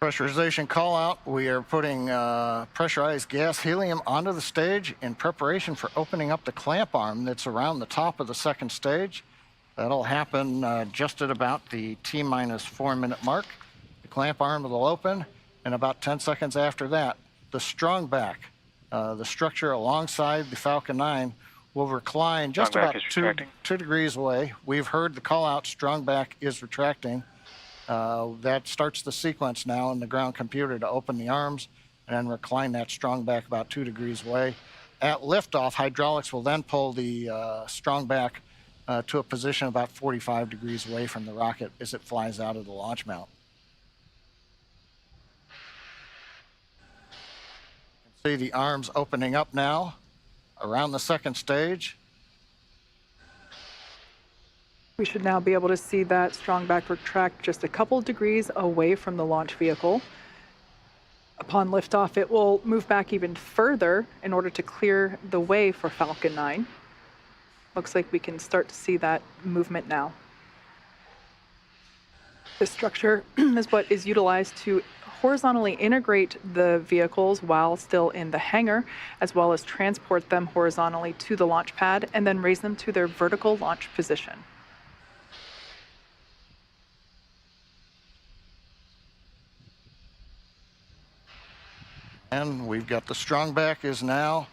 Pressurization call out. We are putting pressurized gas helium onto the stage in preparation for opening up the clamp arm that's around the top of the second stage. That'll happen just at about the T-minus 4-minute mark. The clamp arm will open, and about 10 seconds after that, the strong back, the structure alongside the Falcon 9, will recline just about 2 degrees away. We've heard the call out, strong back is retracting. That starts the sequence now in the ground computer to open the arms and then recline that strong back about 2 degrees away. At liftoff, hydraulics will then pull the strong back to a position about 45 degrees away from the rocket as it flies out of the launch mount. You can see the arms opening up now around the second stage. We should now be able to see that strong back retract just a couple degrees away from the launch vehicle. Upon liftoff, it will move back even further in order to clear the way for Falcon 9. Looks like we can start to see that movement now. This structure is what is utilized to horizontally integrate the vehicles while still in the hangar, as well as transport them horizontally to the launch pad and then raise them to their vertical launch position. And we've got the strong back is now,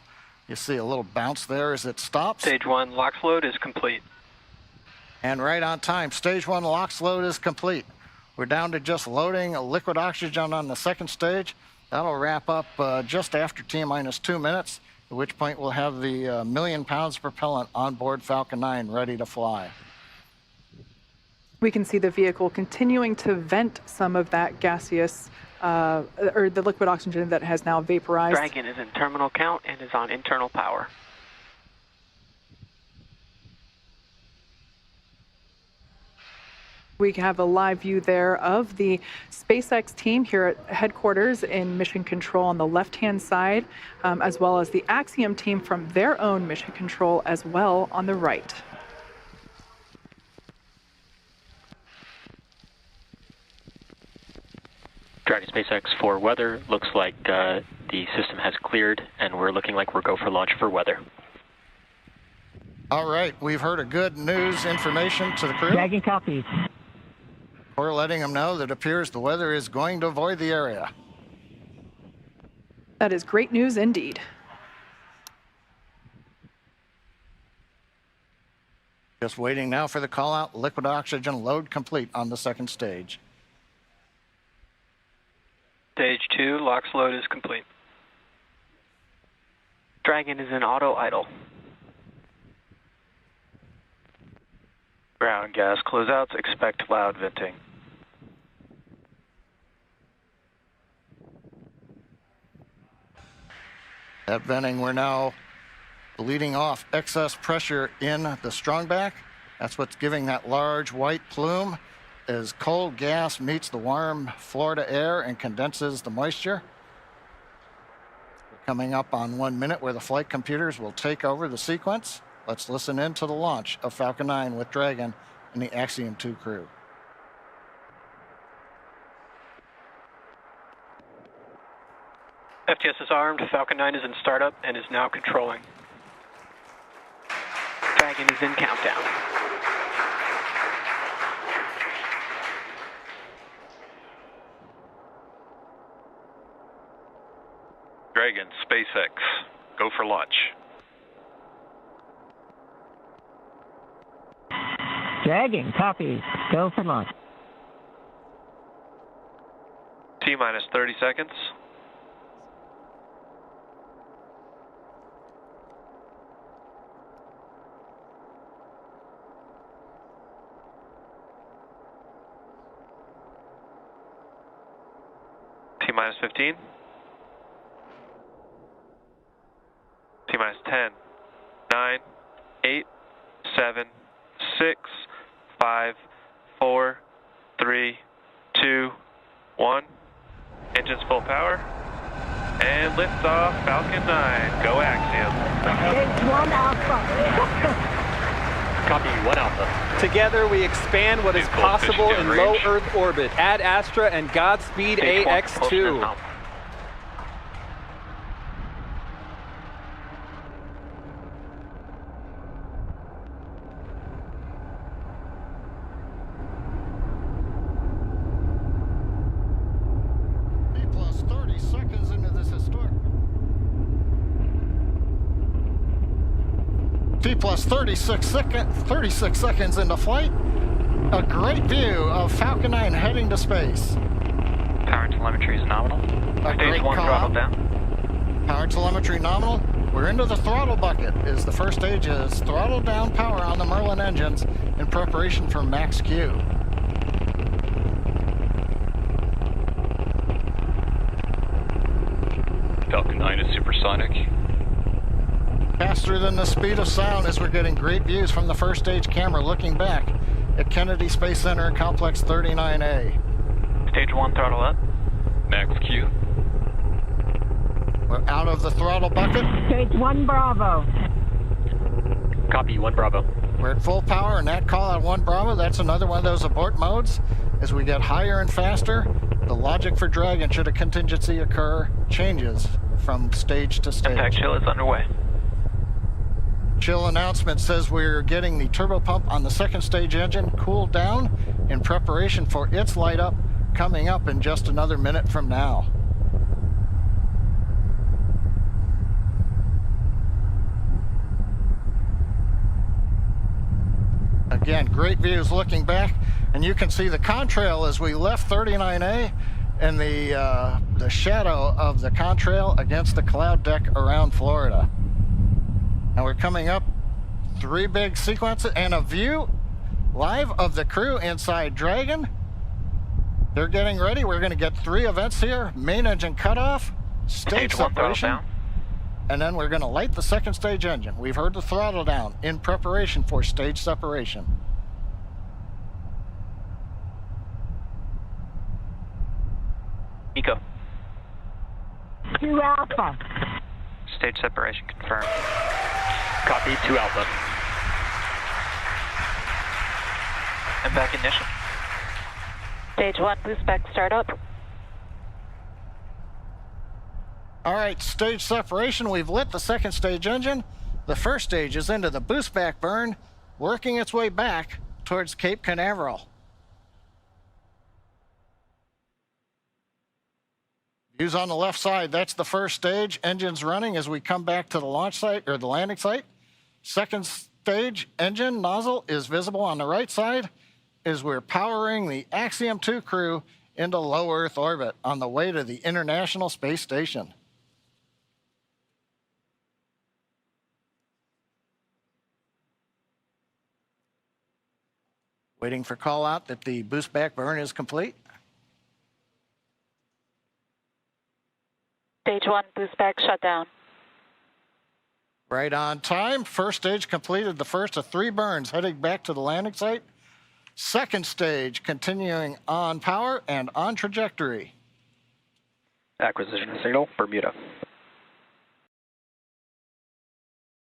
you see a little bounce there as it stops. Stage 1 LOX load is complete. And right on time, stage 1 LOX load is complete. We're down to just loading liquid oxygen on the second stage. That'll wrap up just after T-minus 2 minutes, at which point we'll have the 1 million pounds of propellant on board Falcon 9 ready to fly. We can see the vehicle continuing to vent some of that gaseous or the liquid oxygen that has now vaporized. Dragon is in terminal count and is on internal power. We have a live view there of the SpaceX team here at headquarters in Mission Control on the left-hand side, as well as the Axiom team from their own Mission Control as well on the right. Dragon SpaceX for weather. Looks like the system has cleared, and we're looking like we're go for launch for weather. All right, we've heard a good news information to the crew. Dragon copies. We're letting them know that it appears the weather is going to avoid the area. That is great news indeed. Just waiting now for the call out. Liquid oxygen load complete on the second stage. Stage 2 LOX load is complete. Dragon is in auto idle. Ground gas closeouts, expect loud venting. At venting, we're now bleeding off excess pressure in the strong back. That's what's giving that large white plume as cold gas meets the warm Florida air and condenses the moisture. We're coming up on 1 minute where the flight computers will take over the sequence. Let's listen in to the launch of Falcon 9 with Dragon and the Axiom 2 crew. FTS is armed, Falcon 9 is in startup and is now controlling. Dragon is in countdown. Dragon, SpaceX, go for launch. Dragon copies. Go for launch. T-minus 30 seconds. T-minus 15. T-minus 10, 9, 8, 7, 6, 5, 4, 3, 2, 1. Engines full power. And liftoff, Falcon 9. Go Axiom. Stage 1 Alpha. Copy, 1 Alpha. Together we expand what is Vehicle possible efficiency in on low range. Earth orbit. Add Astra and Godspeed Stage 1, AX2. propulsion inbound. T plus 30 seconds into this historic. T plus 36 seconds into flight. A great view of Falcon 9 heading to space. Power telemetry is nominal. A great Stage 1 call. throttle down. Power telemetry nominal. We're into the throttle bucket as the first stage is throttled down power on the Merlin engines in preparation for max Q. Falcon 9 is supersonic. Faster than the speed of sound as we're getting great views from the first stage camera looking back at Kennedy Space Center and Complex 39A. Stage 1 throttle up. Max Q. We're out of the throttle bucket. Stage 1 Bravo. Copy, 1 Bravo. We're at full power, and that call out 1 Bravo, that's another one of those abort modes. As we get higher and faster, the logic for Dragon, should a contingency occur, changes from stage to stage. Impact chill is underway. Chill announcement says we're getting the turbo pump on the second stage engine cooled down in preparation for its light up coming up in just another minute from now. Again, great views looking back, and you can see the contrail as we left 39A and the shadow of the contrail against the cloud deck around Florida. And we're coming up 3 big sequences and a view live of the crew inside Dragon. They're getting ready. We're going to get 3 events here. Main engine cutoff, stage Stage 1 throttle separation, down. and then we're going to light the second stage engine. We've heard the throttle down in preparation for stage separation. Eco. 2 Alpha. Stage separation confirmed. Copy, 2 Alpha. And back ignition. Stage 1 boost back startup. All right, stage separation. We've lit the second stage engine. The first stage is into the boost back burn, working its way back towards Cape Canaveral. Views on the left side, that's the first stage. Engines running as we come back to the launch site or the landing site. Second stage engine nozzle is visible on the right side as we're powering the Axiom 2 crew into low Earth orbit on the way to the International Space Station. Waiting for call out that the boost back burn is complete. Stage 1 boost back shutdown. Right on time. First stage completed the first of 3 burns heading back to the landing site. Second stage continuing on power and on trajectory. Acquisition signal, Bermuda.